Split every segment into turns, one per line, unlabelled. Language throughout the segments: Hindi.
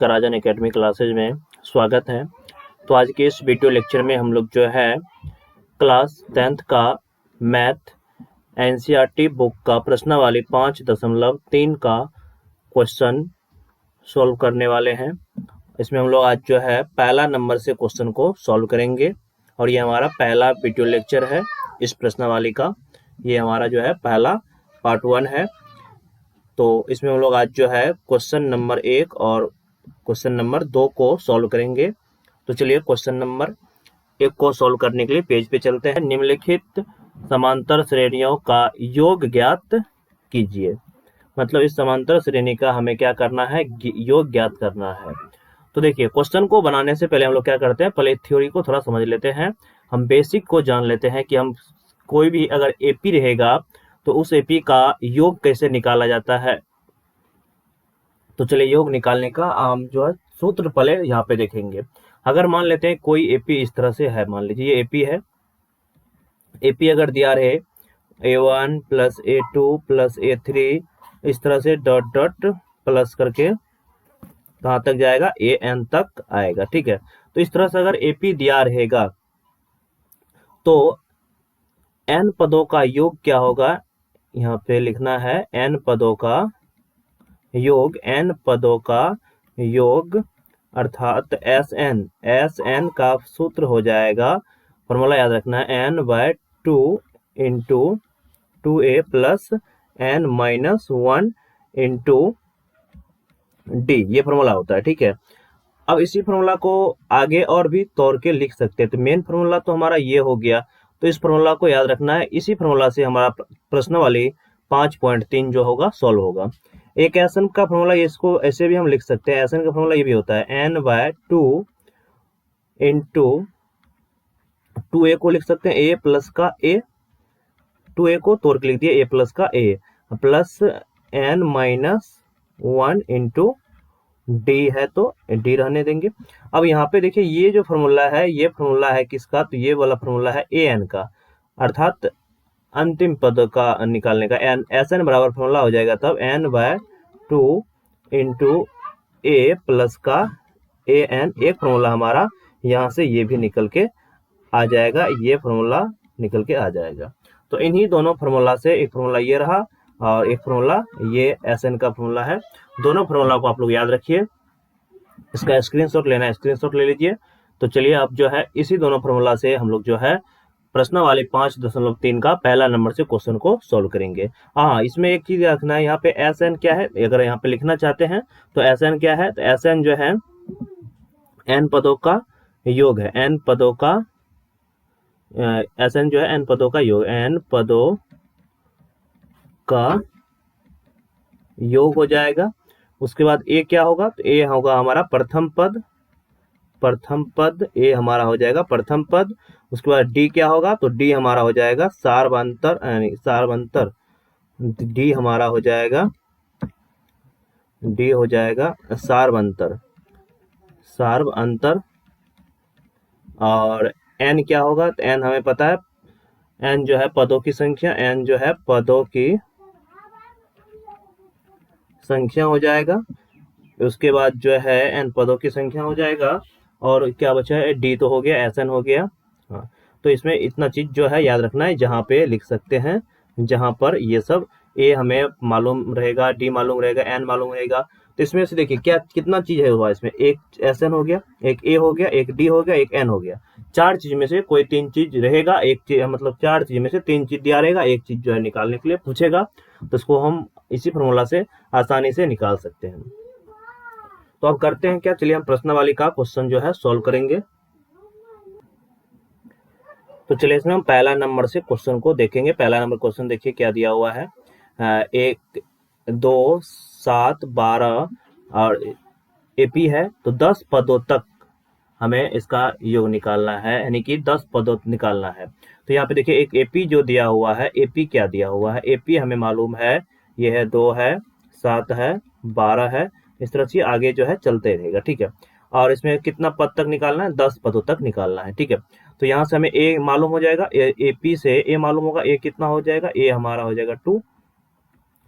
राजन एकेडमी क्लासेज में स्वागत है। तो आज के इस वीडियो लेक्चर में हम लोग जो है क्लास 10th का मैथ एनसीईआरटी बुक का प्रश्नावली 5.3 का क्वेश्चन सॉल्व करने वाले हैं। इसमें हम लोग आज जो है पहला नंबर से क्वेश्चन को सॉल्व करेंगे और ये हमारा पहला वीडियो लेक्चर है इस प्रश्नावली का। ये हमारा जो है पहला पार्ट 1 है। तो इसमें हम लोग आज जो है क्वेश्चन नंबर 1 और क्वेश्चन नंबर 2 को सॉल्व करेंगे। तो चलिए क्वेश्चन नंबर 1 को सॉल्व करने के लिए पेज पे चलते हैं। निम्नलिखित समांतर श्रेणियों का योग ज्ञात कीजिए। मतलब इस समांतर श्रेणी का हमें क्या करना है, योग ज्ञात करना है। तो देखिए क्वेश्चन को बनाने से पहले हम लोग क्या करते हैं, पहले थ्योरी को थोड़ा समझ लेते हैं। हम बेसिक को जान लेते हैं कि हम कोई भी अगर एपी रहेगा तो उस एपी का योग कैसे निकाला जाता है। तो चलिए योग निकालने का हम जो है सूत्र पहले यहाँ पे देखेंगे। अगर मान लेते हैं कोई एपी इस तरह से है, मान लीजिए ये एपी है। एपी अगर दिया रहे A1 + A2 + A3 इस तरह से डॉट डॉट प्लस करके कहाँ तक जाएगा, AN तक आएगा। ठीक है, तो इस तरह से अगर एपी दिया रहेगा तो n पदों का योग क्या होगा, यहाँ पे लिखना है n पदों का योग, n पदों का योग अर्थात Sn का सूत्र हो जाएगा, फॉर्मूला याद रखना है n/2 × 2a + n - 1 × d, ये फॉर्मूला होता है। ठीक है, अब इसी फॉर्मूला को आगे और भी तोड़ के लिख सकते हैं। तो मेन फॉर्मूला तो हमारा ये हो गया, तो इस फॉर्मूला को याद रखना है। इसी फॉर्मूला से हमारा प्रश्नावली 5.3 जो होगा सॉल्व होगा। एक एसन का फॉर्मूला, इसको ऐसे भी हम लिख सकते हैं। एसन का फॉर्मूला ये भी होता है n/2 × 2a को लिख सकते हैं a प्लस का a, 2a को तोड़ के लिख दिया a प्लस का a प्लस n - 1 × d है तो d रहने देंगे। अब यहाँ पे देखिए ये जो फॉर्मूला है, ये फॉर्मूला है किसका, तो ये वाला फॉर्मूला है an का, अर्थात अंतिम पद का निकालने का। Sn बराबर फॉर्मूला हो जाएगा तब n/2 × a प्लस का an। एक फॉर्मूला हमारा यहाँ से ये भी निकल के आ जाएगा, ये फॉर्मूला निकल के आ जाएगा। तो इन्हीं दोनों फॉर्मूला से एक फॉर्मूला ये रहा और एक फॉर्मूला ये Sn का फॉर्मूला है। दोनों फॉर्मूला को आप लोग याद रखिए, इसका स्क्रीनशॉट लेना है, स्क्रीनशॉट ले लीजिए। तो चलिए अब जो है इसी दोनों फॉर्मूला से हम लोग जो है प्रश्नावली 5.3 का पहला नंबर से क्वेश्चन को सॉल्व करेंगे। हाँ, इसमें एक चीज रखना है, यहाँ पे Sn क्या है, अगर यहाँ पे लिखना चाहते हैं तो Sn क्या है, तो Sn जो है n पदों का योग है, n पदों का Sn जो है n पदों का योग, n पदों का योग हो जाएगा। उसके बाद a क्या होगा, तो a होगा हमारा प्रथम पद, a हमारा हो जाएगा प्रथम पद। उसके बाद d क्या होगा, तो d हमारा हो जाएगा सार्वंतर, d हमारा हो जाएगा, d हो जाएगा सार्वअंतर। और n क्या होगा, तो n हमें पता है, n जो है पदों की संख्या, n जो है पदों की संख्या हो जाएगा। उसके बाद जो है n पदों की संख्या हो जाएगा और क्या बचा है, d तो हो गया, Sn हो गया। हाँ, तो इसमें इतना चीज जो है याद रखना है, जहाँ पे लिख सकते हैं, जहाँ पर ये सब a हमें मालूम रहेगा, d मालूम रहेगा, n मालूम रहेगा। तो इसमें से देखिए क्या कितना चीज है हुआ, इसमें एक Sn हो गया, एक a हो गया, एक d हो गया, एक n हो गया। 4 चीज में से कोई 3 चीज रहेगा, एक चीज मतलब 4 चीज में से 3 चीज दिया रहेगा, एक चीज जो है निकालने के लिए पूछेगा, तो इसको हम इसी फॉर्मूला से आसानी से निकाल सकते हैं। तो अब करते हैं क्या, चलिए हम प्रश्नावली का क्वेश्चन जो है सॉल्व करेंगे। तो चलिए इसमें हम पहला नंबर से क्वेश्चन को देखेंगे। पहला नंबर क्वेश्चन देखिए क्या दिया हुआ है, 1 2 7 12 और एपी है, तो 10 पदों तक हमें इसका योग निकालना है, यानी कि 10 पदों निकालना है। तो यहाँ पे देखिए एक एपी जो दिया हुआ है, एपी क्या दिया हुआ है, एपी हमें मालूम है ये है 2 है, 7 है, 12 है, इस तरह से आगे जो है चलते रहेगा। ठीक है, और इसमें कितना पद तक निकालना है, 10 पदों तक निकालना है। ठीक है, तो यहाँ से हमें ए मालूम हो जाएगा, एपी से ए मालूम होगा, ए कितना हो जाएगा, ए हमारा हो जाएगा 2,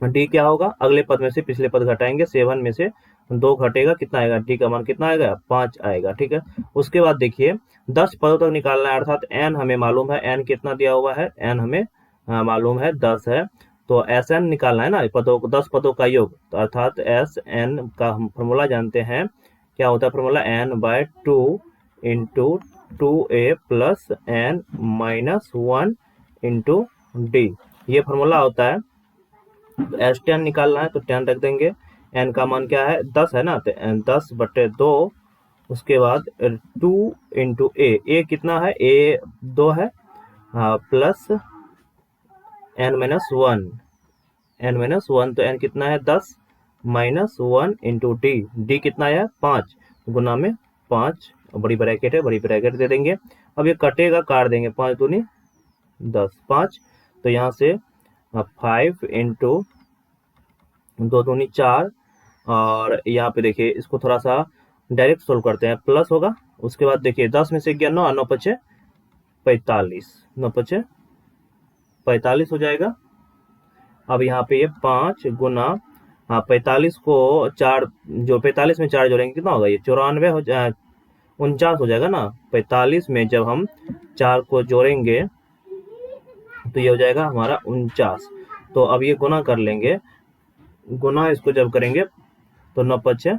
डी क्या होगा, अगले पद में से पिछले पद घटाएंगे, 7 में से 2 घटेगा कितना आएगा, डी का मान कितना आएगा, 5 आएगा। ठीक है, उसके बाद देखिए 10 पदों तक निकालना है, अर्थात एन हमें मालूम है, एन कितना दिया हुआ है, एन हमें मालूम है 10 है, तो एस एन निकालना है ना, पदों को 10 पदों का योग, तो अर्थात एस एन का हम फॉर्मूला जानते हैं, क्या होता है formula, n by 2 into 2a plus n minus 1 into d, ये फॉर्मूला होता है। तो एस 10 निकालना है तो 10 रख देंगे, एन का मान क्या है 10 है ना, तो 10/2, उसके बाद 2 इंटू ए कितना है, ए 2 है, plus n minus 1, n minus 1, तो एन कितना है 10 माइनस 1 इंटू डी, डी कितना है 5 गुना में 5, बड़ी ब्रैकेट है, बड़ी ब्रैकेट दे देंगे। अब ये कटेगा, काट देंगे, 5 दूनी 10, 5, तो यहाँ से 5 इंटू 2 दूनी 4, और यहाँ पे देखिए इसको थोड़ा सा डायरेक्ट सोल्व करते हैं, प्लस होगा, उसके बाद देखिए 10 में से गया 9, 9 पचे 45, 9 पचे 45 हो जाएगा। अब यहाँ पे ये 5 गुना 45 को 4 जो 45 में 4 जोड़ेंगे कितना होगा, ये 94 हो 49 हो जाएगा ना। 45 में जब हम 4 को जोड़ेंगे तो ये हो जाएगा हमारा 49। तो अब ये गुना कर लेंगे, गुना इसको जब करेंगे तो 9 पचे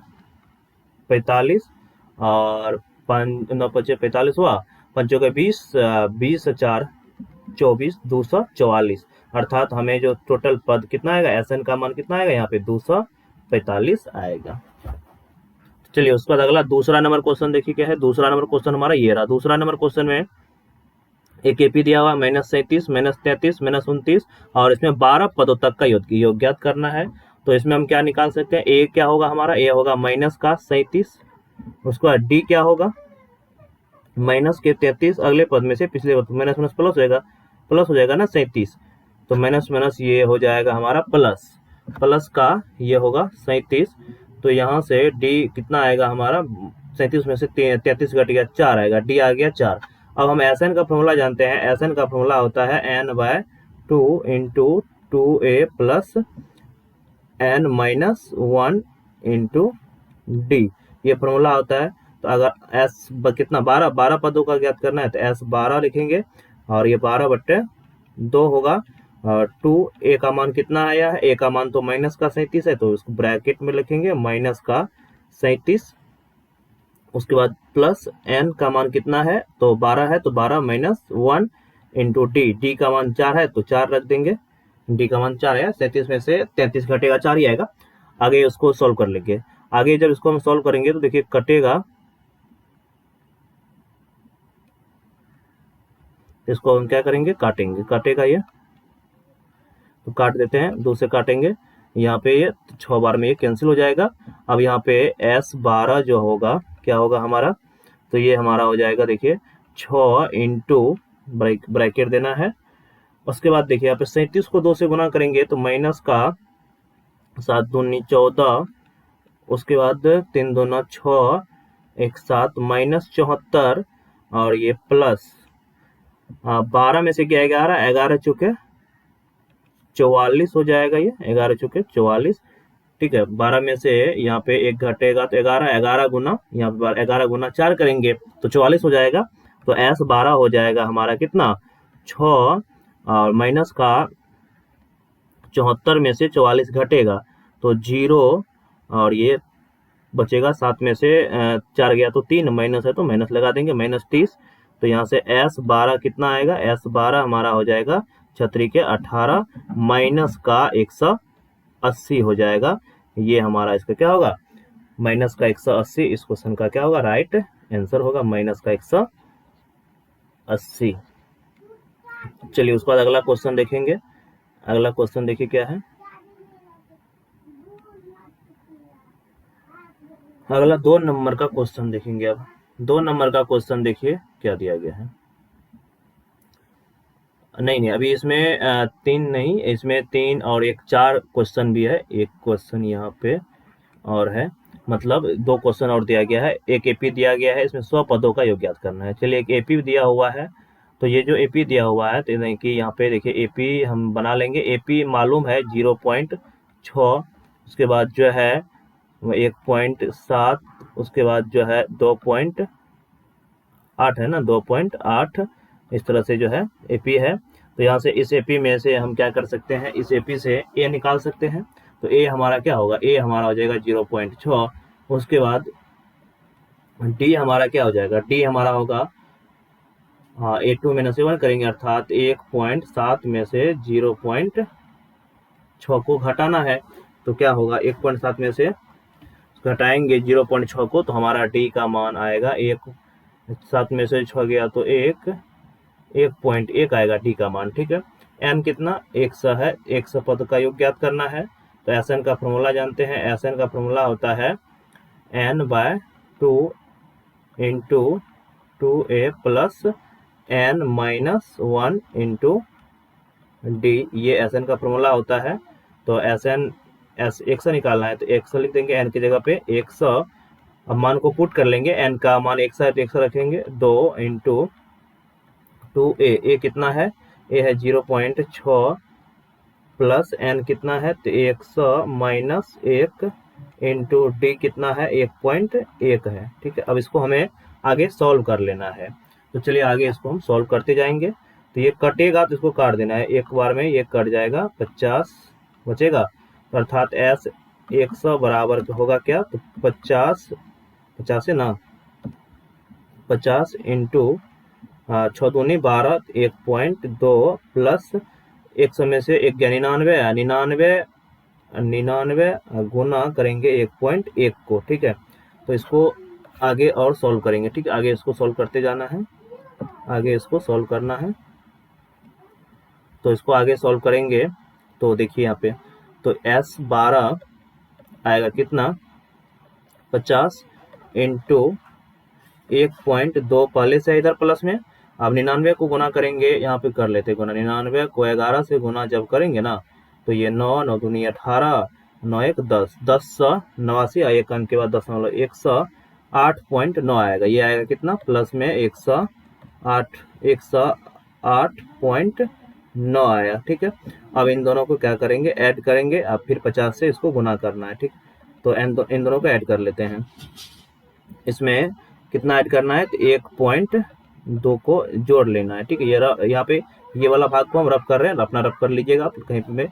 45 और 9 पचे 45 हुआ, 5 के 20, 20 4 24, 244, अर्थात हमें जो टोटल पद कितना आएगा, एस एन का मान कितना आएगा, यहाँ पे 245 आएगा। चलिए उसके बाद अगला दूसरा नंबर क्वेश्चन देखिए क्या है। दूसरा नंबर क्वेश्चन हमारा ये रहा। दूसरा नंबर क्वेश्चन में एक एपी दिया हुआ -37, -33, -29 और इसमें 12 पदों तक का योग ज्ञात करना है। तो इसमें हम क्या निकाल सकते हैं, ए क्या होगा हमारा, ए होगा माइनस का 37, उसके बाद डी क्या होगा माइनस के 33, अगले पद में से पिछले पद माइनस माइनस प्लस होएगा, प्लस हो जाएगा ना 37, तो माइनस माइनस ये हो जाएगा हमारा प्लस, प्लस का ये होगा 37, तो यहाँ से डी कितना आएगा हमारा, 37 में से 33 घट गया 4 आएगा, डी आ गया 4। अब हम एस एन का फॉर्मूला जानते हैं, एस एन का फॉर्मूला होता है n by 2 into 2a plus n minus 1 into d, ये फॉर्मूला होता है। तो अगर एस कितना 12 पदों का ज्ञात करना है तो एस 12 लिखेंगे, और ये 12/2 होगा, और 2 ए का मान कितना आया है, ए का मान तो माइनस का 37 है, तो उसको ब्रैकेट में लिखेंगे माइनस का 37, उसके बाद प्लस एन का मान कितना है, तो 12 है, तो 12 माइनस 1 इंटू डी, डी का मान 4 है तो 4 रख देंगे, डी का मान 4 है, 37 में से 33 घटेगा 4 ही आएगा। आगे उसको सोल्व कर लेंगे, आगे जब इसको हम सोल्व करेंगे तो देखिए कटेगा, इसको हम क्या करेंगे, काटेंगे, काटेगा ये, तो काट देते हैं, 2 से काटेंगे, यहाँ पे ये 6 बार में ये कैंसिल हो जाएगा। अब यहाँ पे S12 जो होगा क्या होगा हमारा, तो ये हमारा हो जाएगा देखिए 6 इंटू ब्रैकेट देना है, उसके बाद देखिए यहाँ पे 37 को 2 से गुना करेंगे तो माइनस का 7 दूनी 14, उसके बाद 3 दूना 6, 1 7 माइनस 74, और ये प्लस 12 में से क्या 11, 11 चुके 44 हो जाएगा, ये 11 चुके 44, ठीक है। 12 में से यहाँ पे एक घटेगा तो 11, 11 गुना यहाँ पे 11 गुना 4 करेंगे तो 44 हो जाएगा। तो S12 हो जाएगा हमारा कितना 6, और माइनस का 74 में से 44 घटेगा तो 0, और ये बचेगा 7 में से 4 गया तो 3, माइनस है तो माइनस लगा देंगे, -30, तो यहाँ से S12 कितना आएगा, S12 हमारा हो जाएगा 36 के 18 माइनस का 180 हो जाएगा, ये हमारा इसका क्या होगा माइनस का 180, इस क्वेश्चन का क्या होगा राइट आंसर होगा माइनस का 180। चलिए उसके बाद अगला क्वेश्चन देखेंगे। अगला क्वेश्चन देखिए क्या है, अगला 2 नंबर का क्वेश्चन देखेंगे। अब 2 नंबर का क्वेश्चन देखिए क्या दिया गया है, नहीं अभी इसमें 3 नहीं, इसमें 3 और एक 4 क्वेश्चन भी है, एक क्वेश्चन यहाँ पे और है, मतलब 2 क्वेश्चन और दिया गया है। एक एपी दिया गया है, इसमें 100 पदों का योग ज्ञात करना है। चलिए एक एपी दिया हुआ है, तो ये जो एपी दिया हुआ है तो कि यहाँ पे देखिए एपी हम बना लेंगे, एपी मालूम है 0.6, उसके बाद जो है 1.7, उसके बाद जो है 2.8 है ना, 2.8 इस तरह से जो है एपी है। तो यहाँ से इस एपी में से हम क्या कर सकते हैं, इस एपी से ए निकाल सकते हैं। तो ए हमारा क्या होगा, ए हमारा हो जाएगा 0.6। उसके बाद डी हमारा क्या हो जाएगा, डी हमारा होगा, हाँ, A2 में से 1 करेंगे, अर्थात 1.7 में से 0.6 को घटाना है। तो क्या होगा, 1.7 में से घटाएंगे 0.6 को, तो हमारा डी का मान आएगा 1.7 में से 6 गया तो 1.1 आएगा डी का मान। ठीक है, एन कितना, 100 है, 100 पद का योग ज्ञात करना है। तो एस एन का फॉर्मूला जानते हैं, एस एन का फॉर्मूला होता है n/2 into 2a plus n-1 into d, ये एस एन का फॉर्मूला होता है। तो एस एन 100 निकालना है तो 100 लिख देंगे, एन की जगह पे 100। अब मान को पुट कर लेंगे, एन का मान 100 है तो 100 रखेंगे, 2 इंटू 2a, ए कितना है, ए है 0.6 प्लस एन कितना है तो 100 माइनस 1 इंटू डी कितना है 1.1 है। ठीक है, अब इसको हमें आगे सॉल्व कर लेना है। तो चलिए आगे इसको हम सॉल्व करते जाएंगे। तो ये कटेगा तो इसको काट देना है, एक बार में ये कट जाएगा, 50 बचेगा। तो अर्थात एस 100 बराबर होगा क्या, तो 50 है ना, 50 इंटू 6 दूनी 12, 1.2 प्लस 100 में से 1 गया 99, 99 गुना करेंगे 1.1 को। ठीक है, तो इसको आगे और सॉल्व करेंगे। ठीक है, आगे इसको सॉल्व करते जाना है, आगे इसको सॉल्व करना है। तो इसको आगे सॉल्व करेंगे तो देखिए यहाँ पे, तो S12 आएगा कितना, 50 इंटू 1.2, पहले से इधर प्लस में। अब 99 को गुना करेंगे, यहाँ पे कर लेते गुना, 99 को 11 से गुना जब करेंगे ना, तो ये 9, 9 दूनी 18, 9 1 10, 1089, एक अंक के बाद 108.9 आएगा। ये आएगा कितना, प्लस में 108.9 आया। ठीक है, अब इन दोनों को क्या करेंगे, ऐड करेंगे, अब फिर 50 से इसको गुना करना है। ठीक, तो इन दोनों को ऐड कर लेते हैं। इसमें कितना ऐड करना है, तो 1.2 को जोड़ लेना है। ठीक है, ये यहाँ पे ये वाला भाग को हम रफ कर रहे हैं, अपना रफ कर लीजिएगा आप कहीं पे।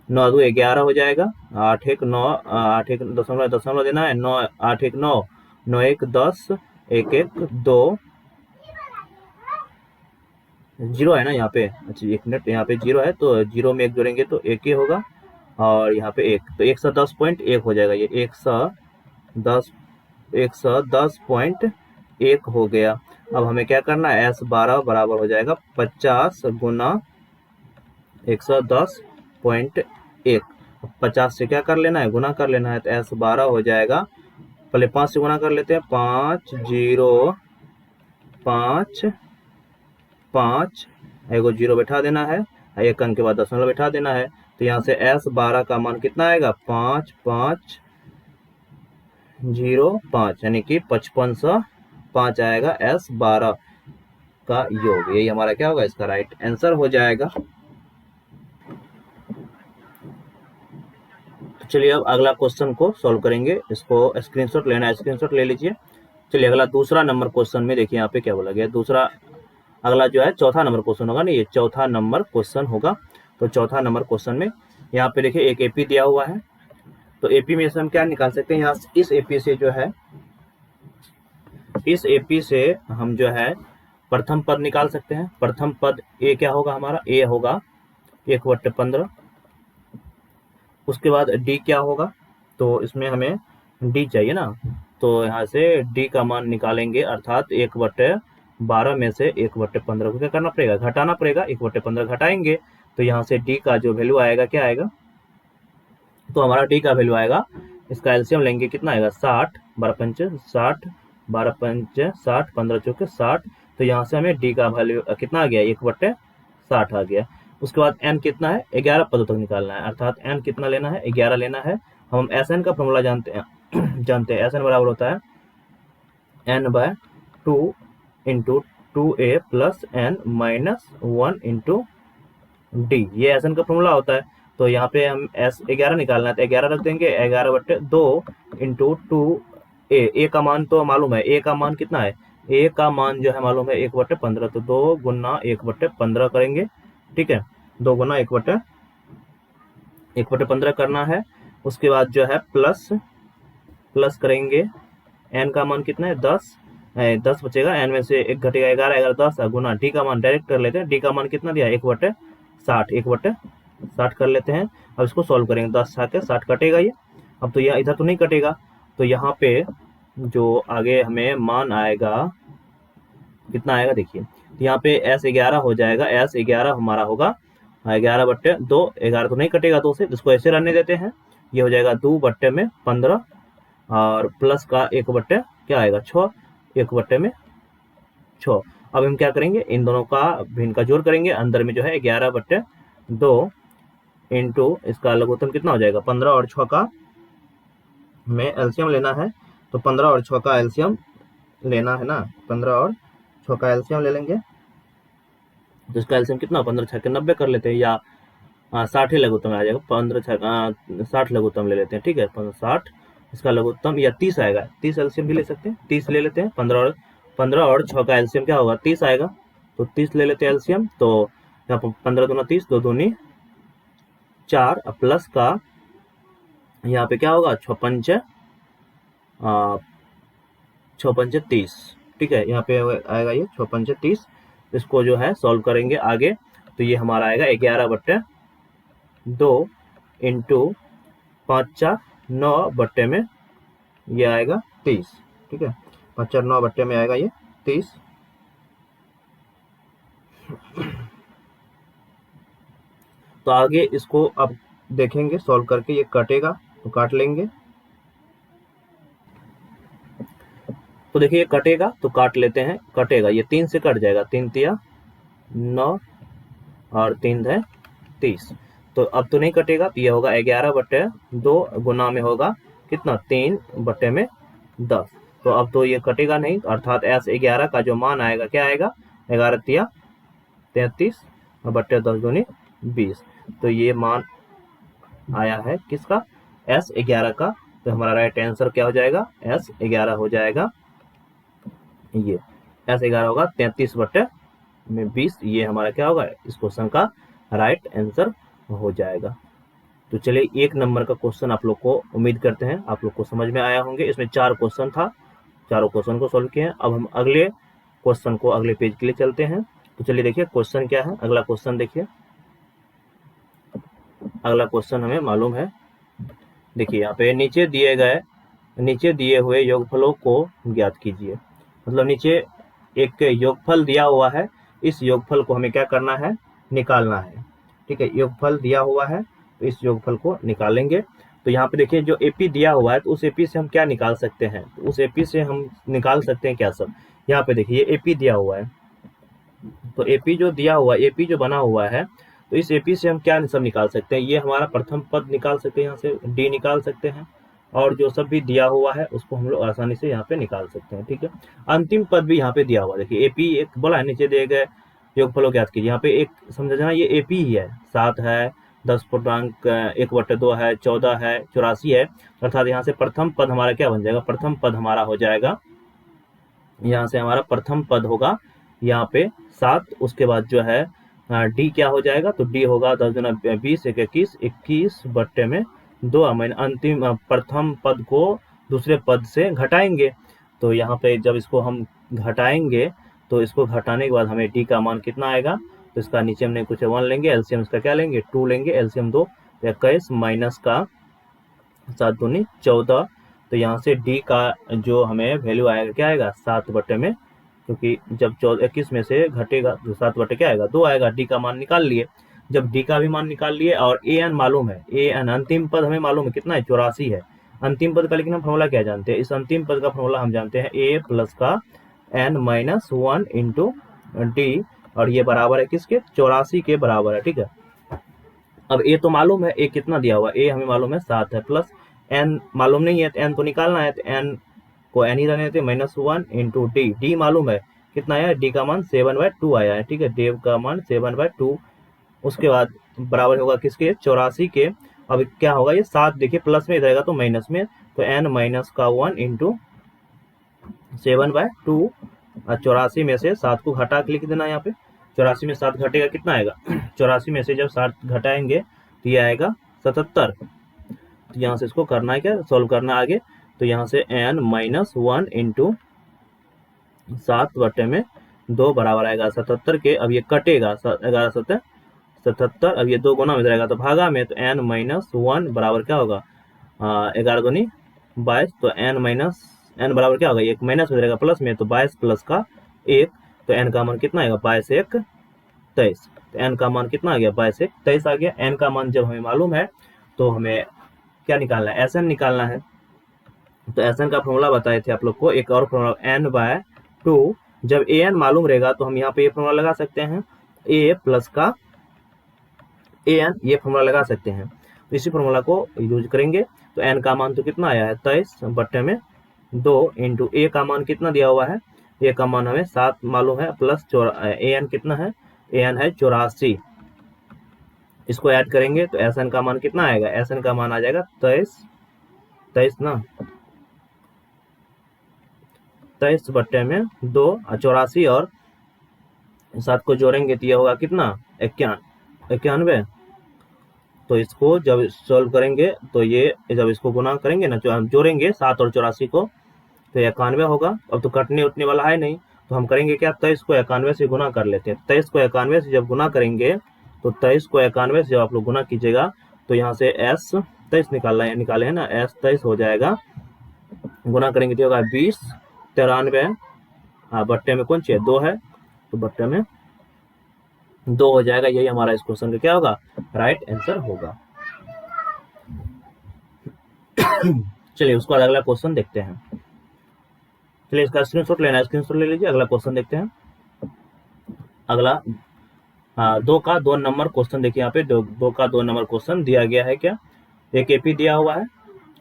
9 2 11 हो जाएगा, 8 1 9, 8 1 दशमलव देना है, 9 8 1 9, 9 1 10, 1 1 2, 0 है ना यहाँ पे, अच्छा 1 मिनट, यहाँ पे 0 है तो 0 में 1 जोड़ेंगे तो 1 ही होगा, और यहाँ पे 1, तो 110.1 हो जाएगा, ये 110.1 हो गया। अब हमें क्या करना है, S12 बराबर हो जाएगा 50 गुना 110.1, 50 से क्या कर लेना है, गुना कर लेना है, तो S12 हो जाएगा, पहले 5 से गुना कर लेते हैं, 5 0 5 5, एगो 0 बैठा देना है, एक अंक के बाद दशमलव बैठा देना है। तो यहाँ से S12 का मान कितना आएगा, 5505, यानी कि 5505 आएगा S12 का योग। यही हमारा क्या होगा, इसका राइट आंसर हो जाएगा। तो चलिए अब अगला क्वेश्चन को सॉल्व करेंगे, इसको स्क्रीनशॉट लेना है, स्क्रीनशॉट ले लीजिए। चलिए अगला दूसरा नंबर क्वेश्चन में देखिए यहाँ पे क्या बोला गया, दूसरा अगला जो है चौथा नंबर क्वेश्चन होगा ना, ये चौथा नंबर क्वेश्चन होगा। तो चौथा नंबर क्वेश्चन में यहाँ पे देखिए एक एपी दिया हुआ है, तो एपी में से हम क्या निकाल सकते हैं, यहाँ इस एपी से जो है, इस एपी से हम जो है प्रथम पद निकाल सकते हैं। प्रथम पद ए क्या होगा हमारा, ए होगा 1/15। उसके बाद डी क्या होगा, तो इसमें हमें डी चाहिए ना, तो यहाँ से डी का मान निकालेंगे, अर्थात 1/12 में से 1/15 को क्या करना पड़ेगा, घटाना पड़ेगा, 1/15 घटाएंगे तो यहाँ से डी का जो वैल्यू आएगा क्या आएगा, तो हमारा डी का वैल्यू आएगा, इसका एलसीएम लेंगे कितना आएगा, 60, 12 पंच 60, 12 पंच 60, 15 चौके 60। तो यहाँ से हमें डी का वैल्यू कितना आ गया, 1/60 आ गया। उसके बाद एन कितना है, 11 पदों तक निकालना है, अर्थात एन कितना लेना है, 11 लेना है। हम एस एन का फॉर्मूला जानते हैं जानते हैं, एस एन बराबर होता है n/2 into 2a plus n-1 into d, ये एस एन का फॉर्मूला होता है। तो यहाँ पे हम S11 निकालना है तो 11 रख देंगे, 11/2 इंटू 2a का मान तो मालूम है, a का मान कितना है, a का मान जो है मालूम है 1/15, तो 2 गुना 1/15 करेंगे, ठीक है, 2 गुना 1/15 करना है। उसके बाद जो है प्लस करेंगे, n का मान कितना है 10 बचेगा, n में से 1 घटेगा 11, 11 10 गुना d का मान डायरेक्ट कर लेते हैं, d का मान कितना दिया 1/60 कर लेते हैं। अब इसको सॉल्व करेंगे, 10 के 60 कटेगा ये। अब तो यह इधर तो नहीं कटेगा, तो यहाँ पे जो आगे हमें मान आएगा कितना आएगा देखिए, यहाँ पे S11 हो जाएगा, S11 हमारा होगा 11/2, 11 तो नहीं कटेगा 2 से, इसको ऐसे रहने देते हैं, ये हो जाएगा 2/15 और प्लस का 1/, क्या आएगा 6, 1/6। अब हम क्या करेंगे, इन दोनों का भिन्न का जोड़ करेंगे, अंदर में जो है 11/2 इंटू इसका लघुत्तम कितना हो जाएगा 15 और 6 का हमें एलसीएम लेना है, तो 15 और 6 का एलसीएम लेना है ना, 15 और 6 का एलसीएम ले लेंगे, तो इसका एलसीएम कितना 15 6 के 90 कर लेते हैं, या 60 ही लघुत्तम आ जाएगा, 15 6 60 लघुत्तम ले लेते हैं, ठीक है 60 इसका लघुत्तम, या 30 आएगा, 30 एलसीएम भी ले सकते हैं, 30 ले लेते हैं, 15 और 6 का एलसीएम क्या होगा 30 आएगा, तो 30 ले लेते हैं एलसीएम, तो यहाँ पर 15 दूना 30, 2 दूनी 4 प्लस का यहाँ पे क्या होगा 6 पंच 30, ठीक है, यहाँ पे आएगा ये 6 पंच 30, इसको जो है सॉल्व करेंगे आगे, तो ये हमारा आएगा 11/2 इंटू 5 4 9 में ये आएगा 30, ठीक है, 5 4 9 में आएगा ये 30। तो आगे इसको अब देखेंगे सॉल्व करके, ये कटेगा तो काट लेंगे, तो देखिए ये कटेगा तो काट लेते हैं, कटेगा ये 3 से कट जाएगा, 3 तिया 9 और 3 है 30, तो अब तो नहीं कटेगा, तो ये होगा 11/2 गुना में होगा कितना 3/10, तो अब तो ये कटेगा नहीं, अर्थात S11 का जो मान आएगा क्या आएगा 11 तिया 33 बट्टे 10 दूनी 20, तो ये मान आया है किसका S11 का, तो हमारा राइट आंसर क्या हो जाएगा S11 हो जाएगा, ये S11 होगा 33/20, ये हमारा क्या होगा इस क्वेश्चन का राइट आंसर हो जाएगा। तो चलिए 1 नंबर का क्वेश्चन आप लोग को उम्मीद करते हैं आप लोग को समझ में आया होंगे, इसमें 4 क्वेश्चन था, चारों क्वेश्चन को सॉल्व किए हैं। अब हम अगले क्वेश्चन को अगले पेज के लिए चलते हैं, तो चलिए देखिए क्वेश्चन क्या है, अगला क्वेश्चन देखिए, अगला क्वेश्चन हमें मालूम है, देखिए यहाँ पे नीचे दिए हुए योगफलों को ज्ञात कीजिए, मतलब नीचे एक योगफल दिया हुआ है, इस योगफल को हमें क्या करना है निकालना है, ठीक है, योगफल दिया हुआ है तो इस योगफल को निकालेंगे। तो यहाँ पे देखिए जो एपी दिया हुआ है, तो उस एपी से हम क्या निकाल सकते हैं, तो उस एपी से हम निकाल सकते हैं क्या सब, यहाँ पे देखिए ये एपी दिया हुआ है, तो एपी जो दिया हुआ है, एपी जो बना हुआ है, तो इस एपी से हम क्या सब निकाल सकते हैं, ये हमारा प्रथम पद निकाल सकते हैं, यहाँ से डी निकाल सकते हैं, और जो सब भी दिया हुआ है उसको हम लोग आसानी से यहाँ पे निकाल सकते हैं, ठीक है। अंतिम पद भी यहाँ पे दिया हुआ, देखिए एपी एक बोला है, नीचे दिए गए योगफलों ज्ञात कीजिए, यहाँ पे एक समझ जाना ये एपी ही है, 7 है 10 पूर्णांक 1/2 है 14 है 84 है, अर्थात यहाँ से प्रथम पद हमारा क्या बन जाएगा, प्रथम पद हमारा हो जाएगा, यहाँ से हमारा प्रथम पद होगा यहाँ पे 7, उसके बाद जो है डी क्या हो जाएगा, तो डी होगा 10 गुना 20 21/2, मैंने अंतिम प्रथम पद को दूसरे पद से घटाएंगे, तो यहाँ पे जब इसको हम घटाएंगे तो इसको घटाने के बाद हमें डी का मान कितना आएगा, तो इसका नीचे हमने कुछ 1 लेंगे, एलसीएम इसका क्या लेंगे 2 लेंगे, एलसीएम 2 21 माइनस का 7 दूनी 14, तो यहाँ से डी का जो हमें वैल्यू आएगा क्या आएगा 7 में, क्योंकि जब 21 में से घटेगा तो 7 क्या आएगा 2 आएगा, डी का मान निकाल लिए, जब डी का भी मान निकाल लिए और ए एन मालूम है, ए एन अंतिम पद हमें मालूम है कितना है 84 है, अंतिम पद का लेकिन हम फॉर्मूला क्या जानते हैं, इस अंतिम पद का फॉर्मूला हम जानते हैं ए प्लस का एन माइनस 1 इंटू डी, और ये बराबर है किसके 84 के बराबर है, ठीक है। अब ए तो मालूम है, ए कितना दिया हुआ, ए हमें मालूम है 7 है, प्लस एन मालूम नहीं है तो एन को निकालना है, तो एन को एन ही रहने देते, -1 इंटू डी, डी मालूम है कितना आया, डी का मान 7/2 आया है, ठीक है, डी का मान 7/2, उसके बाद बराबर होगा किसके, 84 के। अब क्या होगा, ये 7 देखिए प्लस में रहेगा तो माइनस में, तो n माइनस का 1 इंटू 7/2। 84 में से 7 को घटा के लिख देना यहाँ पे। 84 में 7 घटेगा कितना आएगा 84 में से जब 7 घटाएंगे तो ये आएगा 77। तो यहाँ से इसको करना है क्या, सॉल्व करना आगे। तो यहाँ से n माइनस 1 इंटू 7/2 बराबर आएगा 77 के। अब ये कटेगा 11 7 77, अब ये 2 गुना में रहेगा तो भागा में, तो n माइनस 1 बराबर क्या होगा 11 दूनी 22। तो n बराबर क्या होगा, एक माइनस में रहेगा प्लस में, तो 22 प्लस का 1, तो n का मान कितना आएगा 22 1 23। तो n का मान कितना आ गया 22 1 23 आ गया। n का मान जब हमें मालूम है तो हमें क्या निकालना है, Sn निकालना है। तो Sn का फॉर्मूला बताए थे आप लोग को, एक और फॉर्मूला n/2। जब an मालूम रहेगा तो हम यहाँ पे ये फॉर्मूला लगा सकते हैं, a प्लस का an, ये फॉर्मूला लगा सकते हैं। तो इसी फॉर्मूला को यूज करेंगे। तो n का मान तो कितना आया है 23/2 इंटू a का मान कितना दिया हुआ है, a का मान हमें 7 मालूम है, प्लस an कितना है, an है 84। इसको ऐड करेंगे तो Sn का मान कितना आएगा, Sn का मान आ जाएगा 23 ना, 23/2। 84 और 7 को जोड़ेंगे तो ये होगा कितना 91। तो इसको जब सॉल्व करेंगे तो ये जब इसको गुना करेंगे ना, हम जोड़ेंगे 7 और 84 को तो 91 होगा। अब तो कटने उठने वाला है नहीं, तो हम करेंगे क्या, 23 को 91 से गुना कर लेते हैं। 23 को 91 से जब गुना करेंगे तो 23 को 91 से जब आप लोग गुना कीजिएगा तो यहाँ से S 23 निकाले है ना, S 23 हो जाएगा। गुना करेंगे तो होगा 20 93, बट्टे में कौन चाहिए 2 है, तो बट्टे में 2 हो जाएगा। यही हमारा इस क्वेश्चन का क्या होगा, राइट आंसर होगा। चलिए उसको अगला क्वेश्चन देखते हैं। चलिए इसका स्क्रीनशॉट लेना है, स्क्रीनशॉट ले लीजिए। अगला क्वेश्चन देखते हैं। अगला 2 का 2 नंबर क्वेश्चन देखिए, यहाँ पे 2 का 2 नंबर क्वेश्चन दिया गया है। क्या, एक एपी दिया हुआ है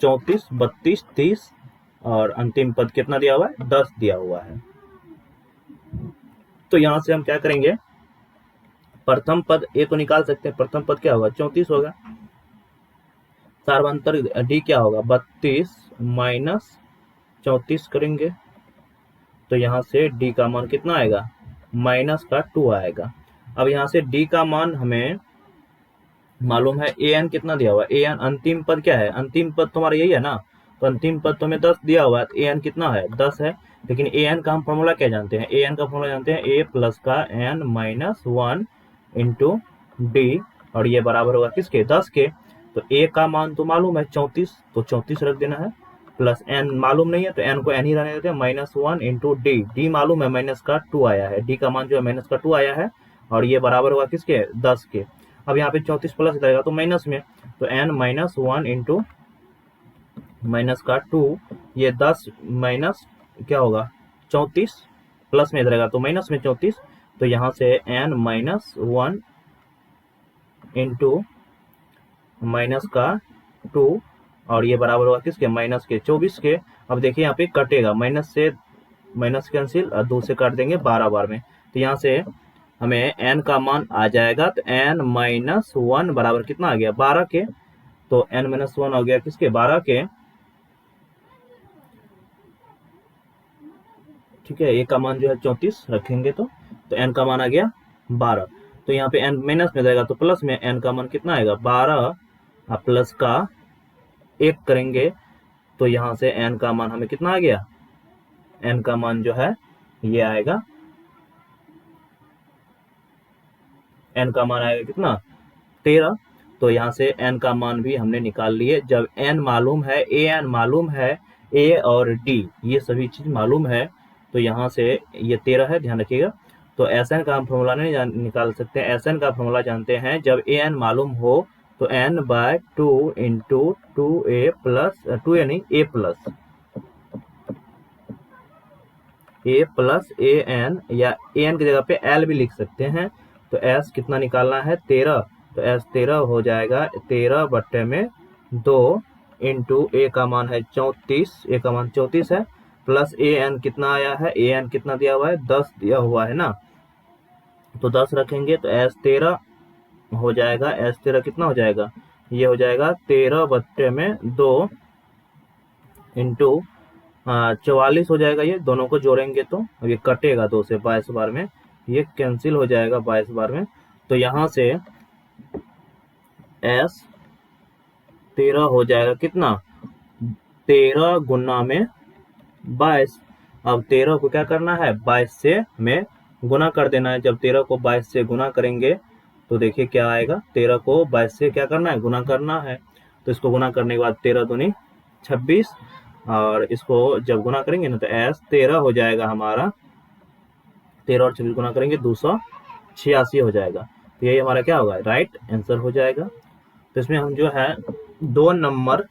34 32 30 और अंतिम पद कितना दिया हुआ है 10 दिया हुआ है। तो यहाँ से हम क्या करेंगे, प्रथम पद ए तो निकाल सकते हैं। प्रथम पद क्या होगा 34 होगा, सार्वंतर डी क्या होगा 32 माइनस 34 करेंगे तो यहाँ से डी का मान कितना आएगा माइनस का 2 आएगा। अब यहाँ से डी का मान हमें मालूम है, ए एन कितना दिया हुआ है, ए एन अंतिम पद क्या है, अंतिम पद तुम्हारा यही है ना, तो अंतिम पद तो हमें 10 दिया हुआ है, तो ए एन कितना है 10 है। लेकिन ए एन का हम फॉर्मूला क्या जानते हैं, ए एन का फॉर्मूला जानते हैं ए प्लस का एन माइनस 1 इंटू डी, और ये बराबर होगा किसके 10 के। तो ए का मान तो मालूम है 34, तो 34 रख देना है, प्लस एन मालूम नहीं है तो एन को एन ही रहने देते हैं, माइनस 1 इंटू डी, डी मालूम है माइनस का 2 आया है, डी का मान जो है माइनस का 2 आया है, और ये बराबर होगा किसके 10 के। अब यहाँ पे 34 प्लस रहेगा तो माइनस में, तो एन माइनस 1 इंटू माइनस का 2, ये 10 माइनस क्या होगा 34, प्लस में रहेगा तो माइनस में 34, तो यहाँ से एन माइनस 1 इंटू माइनस का 2, और ये बराबर होगा किसके माइनस के 24 के। अब देखिए यहाँ पे कटेगा, माइनस से माइनस कैंसिल और 2 से काट देंगे 12 बार में, तो यहाँ से हमें n का मान आ जाएगा, तो n माइनस 1 बराबर कितना आ गया 12 के, तो n माइनस 1 हो गया किसके 12 के, ठीक है। a का मान जो है 34 रखेंगे तो n का मान आ गया 12, तो यहाँ पे n माइनस में जाएगा तो प्लस में n का मान कितना आएगा 12, प्लस का 1 करेंगे तो यहाँ से n का मान हमें कितना आ गया, n का मान जो है ये आएगा, n का मान आएगा कितना 13, तो यहाँ से n का मान भी हमने निकाल लिए। जब n मालूम है, an मालूम है, a और d ये सभी चीज मालूम है, तो यहाँ से ये 13 है, ध्यान रखिएगा। तो Sn का हम फॉर्मूला नहीं निकाल सकते, Sn का फॉर्मूला जानते हैं, जब an मालूम हो तो n/2 into 2a plus 2a नहीं a प्लस an, या an की जगह पे l भी लिख सकते हैं। तो s कितना निकालना है 13, तो s 13 हो जाएगा 13/2 इंटू a का मान है 34, a का मान 34 है, प्लस an कितना आया है, an कितना दिया हुआ है 10 दिया हुआ है ना, तो 10 रखेंगे तो s 13 हो जाएगा एस 13 कितना हो जाएगा, ये हो जाएगा 13/2 इंटू 44 हो जाएगा। ये दोनों को जोड़ेंगे तो अब ये कटेगा 2 से 22 बार में, ये कैंसिल हो जाएगा 22 बार में। तो यहाँ से एस 13 हो जाएगा कितना, 13 गुना में 22। अब 13 को क्या करना है, 22 से में गुना कर देना है। जब 13 को 22 से गुना करेंगे तो देखिए क्या आएगा, 13 को 22 से क्या करना है, गुना करना है। तो इसको गुना करने के बाद 13 दूनी 26, और इसको जब गुना करेंगे ना तो एस 13 हो जाएगा हमारा, 13 और 26 गुना करेंगे 286 हो जाएगा। तो यही हमारा क्या होगा, राइट आंसर हो जाएगा। तो इसमें हम जो है 2 नंबर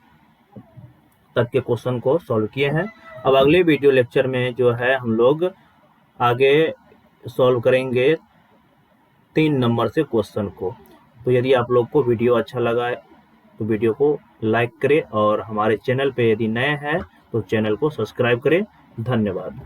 तक के क्वेश्चन को सॉल्व किए हैं। अब अगले वीडियो लेक्चर में जो है हम लोग आगे सॉल्व करेंगे 3 नंबर से क्वेश्चन को। तो यदि आप लोग को वीडियो अच्छा लगा है तो वीडियो को लाइक करें, और हमारे चैनल पे यदि नए हैं तो चैनल को सब्सक्राइब करें। धन्यवाद।